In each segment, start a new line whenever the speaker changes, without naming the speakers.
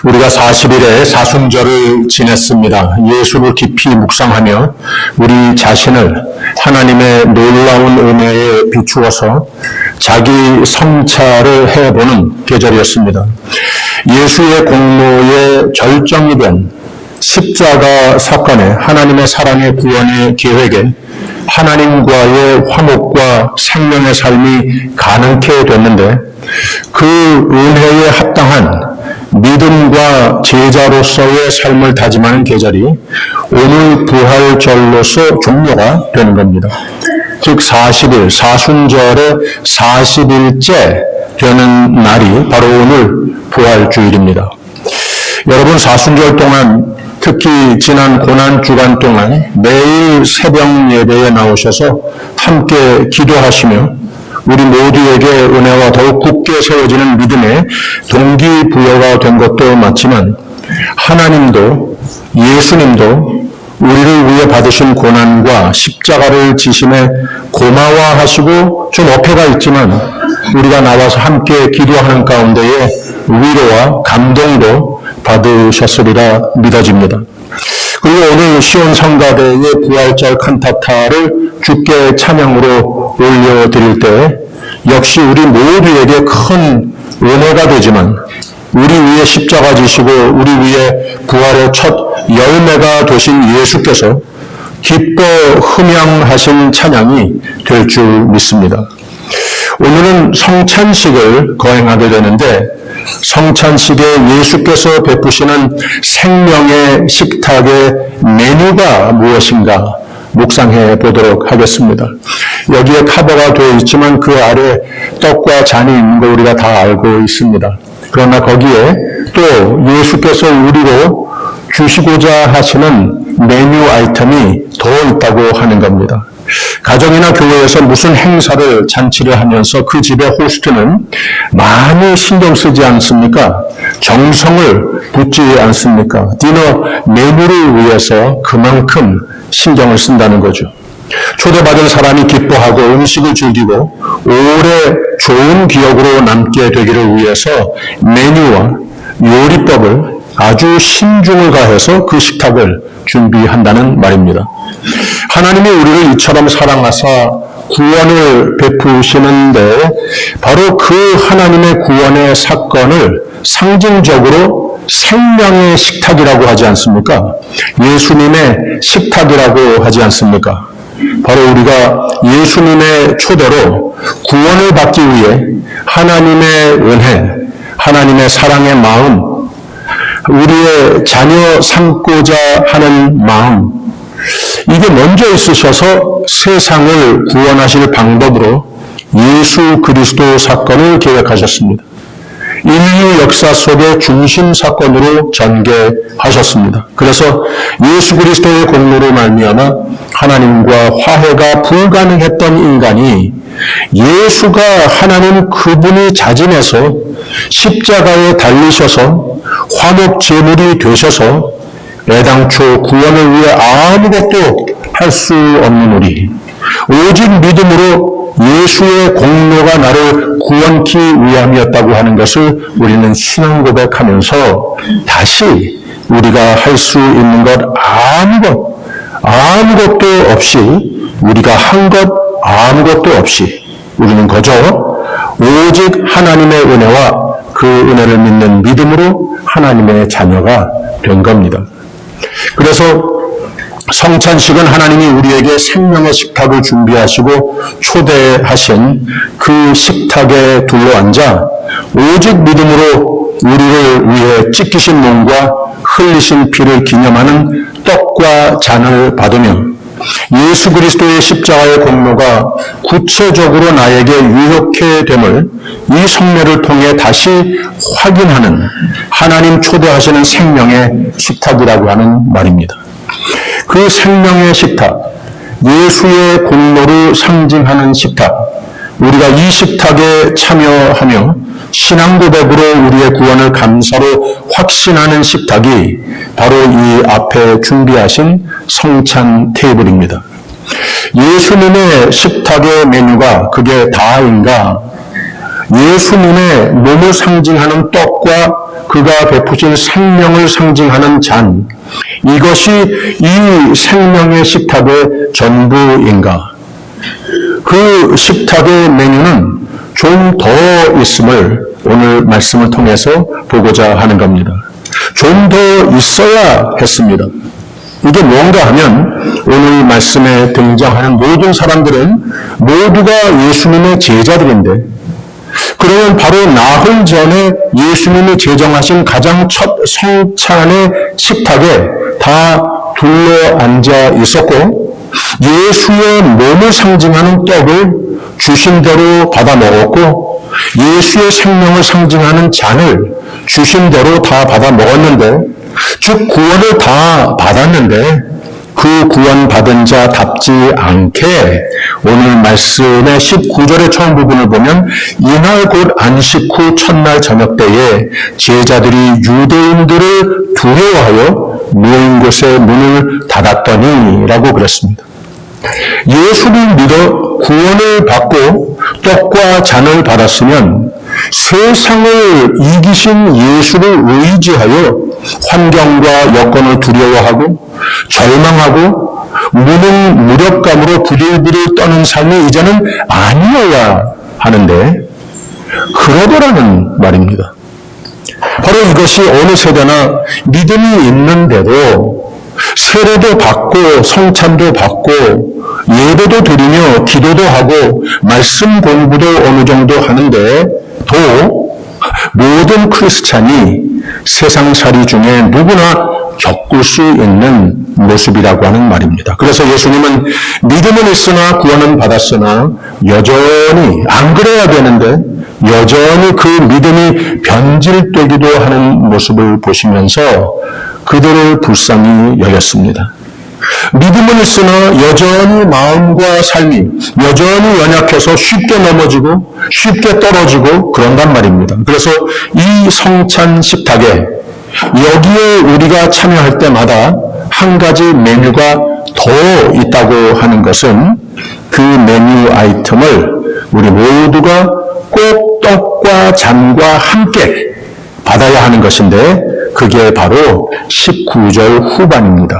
우리가 40일의 사순절을 지냈습니다. 예수를 깊이 묵상하며 우리 자신을 하나님의 놀라운 은혜에 비추어서 자기 성찰을 해보는 계절이었습니다. 예수의 공로에 절정이 된 십자가 사건에 하나님의 사랑의 구원의 계획에 하나님과의 화목과 생명의 삶이 가능케 됐는데 그 은혜에 합당한 믿음과 제자로서의 삶을 다짐하는 계절이 오늘 부활절로서 종료가 되는 겁니다. 즉 40일, 사순절의 40일째 되는 날이 바로 오늘 부활주일입니다. 여러분 사순절 동안 특히 지난 고난주간 동안 매일 새벽 예배에 나오셔서 함께 기도하시며 우리 모두에게 은혜와 더욱 굳게 세워지는 믿음의 동기부여가 된 것도 맞지만 하나님도 예수님도 우리를 위해 받으신 고난과 십자가를 지심에 고마워하시고 좀 어폐가 있지만 우리가 나와서 함께 기도하는 가운데에 위로와 감동도 받으셨으리라 믿어집니다. 그리고 오늘 시온 성가대의 부활절 칸타타를 주께 찬양으로 올려드릴 때 역시 우리 모두에게 큰 은혜가 되지만 우리 위에 십자가 지시고 우리 위에 부활의 첫 열매가 되신 예수께서 기뻐 흠양하신 찬양이 될 줄 믿습니다. 오늘은 성찬식을 거행하게 되는데 성찬식에 예수께서 베푸시는 생명의 식탁의 메뉴가 무엇인가 묵상해 보도록 하겠습니다. 여기에 카더가 되어 있지만 그 아래 떡과 잔이 있는 거 우리가 다 알고 있습니다. 그러나 거기에 또 예수께서 우리로 주시고자 하시는 메뉴 아이템이 더 있다고 하는 겁니다. 가정이나 교회에서 무슨 행사를 잔치를 하면서 그 집의 호스트는 많이 신경 쓰지 않습니까? 정성을 붓지 않습니까? 디너 메뉴를 위해서 그만큼 신경을 쓴다는 거죠. 초대받은 사람이 기뻐하고 음식을 즐기고 오래 좋은 기억으로 남게 되기를 위해서 메뉴와 요리법을 아주 신중을 가해서 그 식탁을 준비한다는 말입니다. 하나님이 우리를 이처럼 사랑하사 구원을 베푸시는데 바로 그 하나님의 구원의 사건을 상징적으로 생명의 식탁이라고 하지 않습니까? 예수님의 식탁이라고 하지 않습니까? 바로 우리가 예수님의 초대로 구원을 받기 위해 하나님의 은혜, 하나님의 사랑의 마음, 우리의 자녀 삼고자 하는 마음, 이게 먼저 있으셔서 세상을 구원하실 방법으로 예수 그리스도 사건을 계획하셨습니다. 인류 역사 속의 중심 사건으로 전개하셨습니다. 그래서 예수 그리스도의 공로로 말미암아 하나님과 화해가 불가능했던 인간이 예수가 하나님 그분이 자진해서 십자가에 달리셔서 화목 제물이 되셔서 애당초 구원을 위해 아무것도 할 수 없는 우리, 오직 믿음으로 예수의 공로가 나를 구원케 위함이었다고 하는 것을 우리는 신앙 고백하면서 다시 우리가 할 수 있는 것 아무것도 없이 우리가 한 것 아무것도 없이 우리는 거저 오직 하나님의 은혜와 그 은혜를 믿는 믿음으로 하나님의 자녀가 된 겁니다. 그래서 성찬식은 하나님이 우리에게 생명의 식탁을 준비하시고 초대하신 그 식탁에 둘러앉아 오직 믿음으로 우리를 위해 찢기신 몸과 흘리신 피를 기념하는 떡과 잔을 받으며 예수 그리스도의 십자가의 공로가 구체적으로 나에게 유효케 됨을 이 성례를 통해 다시 확인하는 하나님 초대하시는 생명의 식탁이라고 하는 말입니다. 그 생명의 식탁, 예수의 공로를 상징하는 식탁, 우리가 이 식탁에 참여하며 신앙 고백으로 우리의 구원을 감사로 확신하는 식탁이 바로 이 앞에 준비하신 성찬 테이블입니다. 예수님의 식탁의 메뉴가 그게 다인가? 예수님의 몸을 상징하는 떡과 그가 베푸신 생명을 상징하는 잔, 이것이 이 생명의 식탁의 전부인가? 그 식탁의 메뉴는 좀 더 있음을 오늘 말씀을 통해서 보고자 하는 겁니다. 좀 더 있어야 했습니다. 이게 뭔가 하면 오늘 말씀에 등장하는 모든 사람들은 모두가 예수님의 제자들인데, 그러면 바로 나흘 전에 예수님이 제정하신 가장 첫 성찬의 식탁에 다 둘러앉아 있었고, 예수의 몸을 상징하는 떡을 주신 대로 받아 먹었고, 예수의 생명을 상징하는 잔을 주신 대로 다 받아 먹었는데, 즉 구원을 다 받았는데, 그 구원받은 자답지 않게 오늘 말씀의 19절의 처음 부분을 보면 이날 곧 안식 후 첫날 저녁 때에 제자들이 유대인들을 두려워하여 모인 곳에 문을 닫았더니 라고 그랬습니다. 예수를 믿어 구원을 받고 떡과 잔을 받았으면 세상을 이기신 예수를 의지하여 환경과 여건을 두려워하고 절망하고 무력감으로 부들부들 떠는 삶이 이제는 아니어야 하는데 그러더라는 말입니다. 바로 이것이 어느 세대나 믿음이 있는데도 세례도 받고 성찬도 받고 예배도 드리며 기도도 하고 말씀 공부도 어느 정도 하는데 도 모든 크리스찬이 세상살이 중에 누구나 겪을 수 있는 모습이라고 하는 말입니다. 그래서 예수님은 믿음은 있으나 구원은 받았으나 여전히 안 그래야 되는데 여전히 그 믿음이 변질되기도 하는 모습을 보시면서 그들을 불쌍히 여겼습니다. 믿음은 있으나 여전히 마음과 삶이 여전히 연약해서 쉽게 넘어지고 쉽게 떨어지고 그런단 말입니다. 그래서 이 성찬 식탁에 여기에 우리가 참여할 때마다 한 가지 메뉴가 더 있다고 하는 것은 그 메뉴 아이템을 우리 모두가 꼭 떡과 잔과 함께 받아야 하는 것인데 그게 바로 19절 후반입니다.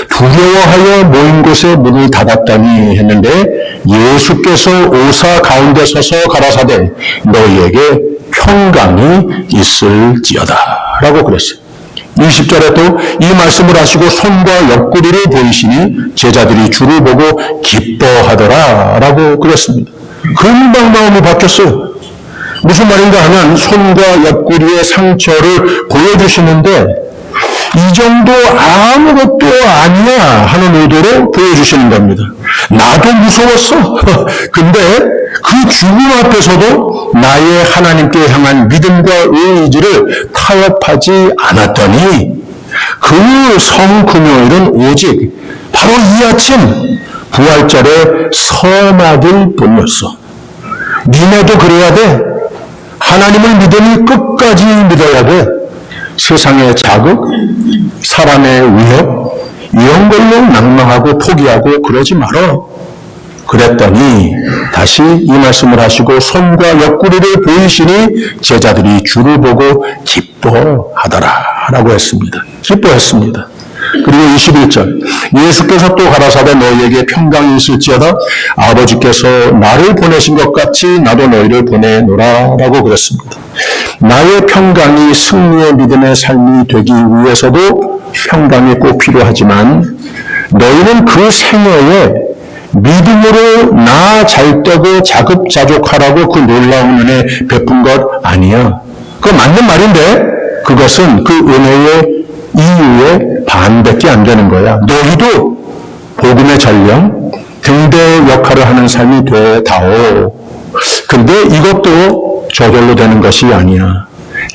두려워하여 모인 곳에 문을 닫았다니 했는데 예수께서 오사 가운데 서서 가라사대 너희에게 평강이 있을지어다 라고 그랬어요. 20절에 또 이 말씀을 하시고 손과 옆구리를 보이시니 제자들이 주를 보고 기뻐하더라 라고 그랬습니다. 금방 마음이 바뀌었어요. 무슨 말인가 하면 손과 옆구리의 상처를 보여주시는데 이 정도 아무것도 아니야 하는 의도로 보여주시는 겁니다. 나도 무서웠어. 근데 그 죽음 앞에서도 나의 하나님께 향한 믿음과 의지를 타협하지 않았더니 그 성금요일은 오직 바로 이 아침 부활절의 서막일 뿐이었어. 니네도 그래야 돼. 하나님을 믿으니 끝까지 믿어야 돼. 세상의 자극, 사람의 위협, 이런 걸로 낭망하고 포기하고 그러지 말어. 그랬더니 다시 이 말씀을 하시고 손과 옆구리를 보이시니 제자들이 주를 보고 기뻐하더라 라고 했습니다. 기뻐했습니다. 그리고 21절 예수께서 또 가라사대 너희에게 평강이 있을지어다 아버지께서 나를 보내신 것 같이 나도 너희를 보내노라 라고 그랬습니다. 나의 평강이 승리의 믿음의 삶이 되기 위해서도 평강이 꼭 필요하지만 너희는 그 생애에 믿음으로 나 잘 되고 자급자족하라고 그 놀라운 은혜 베푼 것 아니야. 그거 맞는 말인데 그것은 그 은혜의 이유의 반밖에 안 되는 거야. 너희도 복음의 전령, 등대 역할을 하는 삶이 되다오. 근데 이것도 저절로 되는 것이 아니야.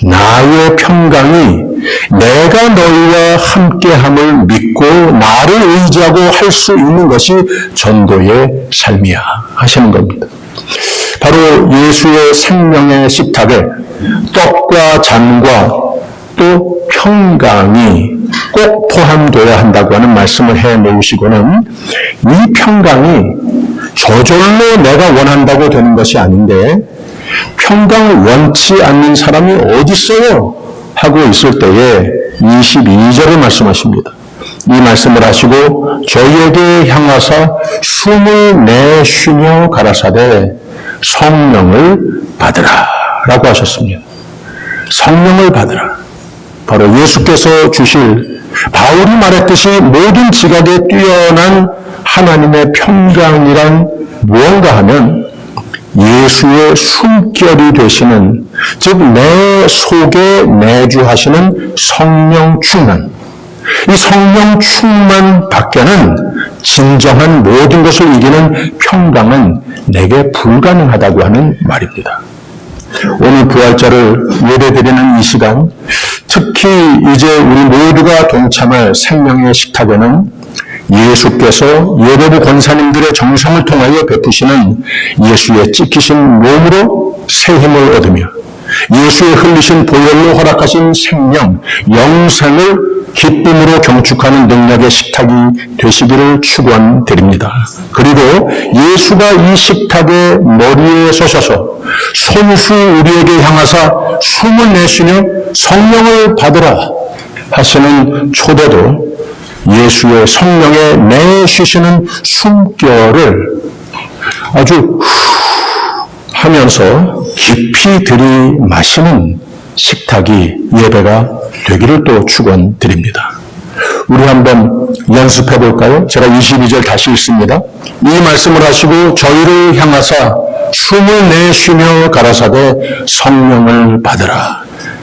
나의 평강이 내가 너희와 함께함을 믿고 나를 의지하고 할 수 있는 것이 전도의 삶이야 하시는 겁니다. 바로 예수의 생명의 식탁에 떡과 잔과 또 평강이 꼭 포함되어야 한다고 하는 말씀을 해 놓으시고는 이 평강이 저절로 내가 원한다고 되는 것이 아닌데 평강을 원치 않는 사람이 어디 있어요? 하고 있을 때에 22절을 말씀하십니다. 이 말씀을 하시고 저희에게 향하사 숨을 내쉬며 가라사대 성령을 받으라 라고 하셨습니다. 성령을 받으라. 바로 예수께서 주실 바울이 말했듯이 모든 지각에 뛰어난 하나님의 평강이란 무언가 하면 예수의 숨결이 되시는, 즉 내 속에 내주하시는 성령 충만, 이 성령 충만 밖에는 진정한 모든 것을 이기는 평강은 내게 불가능하다고 하는 말입니다. 오늘 부활절을 예배드리는 이 시간, 특히 이제 우리 모두가 동참할 생명의 식탁에는 예수께서 예배부 권사님들의 정성을 통하여 베푸시는 예수의 찢기신 몸으로 새 힘을 얻으며 예수의 흘리신 보혈로 허락하신 생명, 영생을 기쁨으로 경축하는 능력의 식탁이 되시기를 축원드립니다. 그리고 예수가 이 예식탁의 머리에 서셔서 손수 우리에게 향하사 숨을 내쉬며 성령을 받으라 하시는 초대도 예수의 성령에 내쉬시는 숨결을 아주 하면서 깊이 들이마시는 식탁이 예배가 되기를 또 축원드립니다. 우리 한번 연습해 볼까요? 제가 22절 다시 읽습니다. 이 말씀을 하시고 저희를 향하사 숨을 내쉬며 가라사대 성령을 받으라.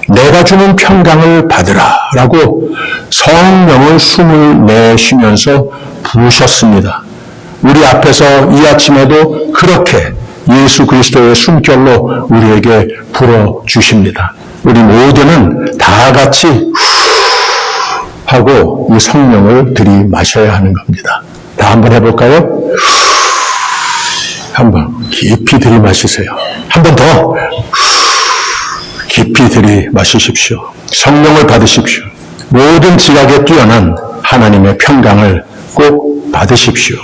내가 주는 평강을 받으라 라고 성령을 숨을 내쉬면서 부으셨습니다. 우리 앞에서 이 아침에도 그렇게 예수 그리스도의 숨결로 우리에게 불어주십니다. 우리 모두는 다 같이 하고 이 성령을 들이마셔야 하는 겁니다. 다 한번 해볼까요? 한번 깊이 들이마시세요. 한 번 더 깊이 들이마시십시오. 성령을 받으십시오. 모든 지각에 뛰어난 하나님의 평강을 꼭 받으십시오.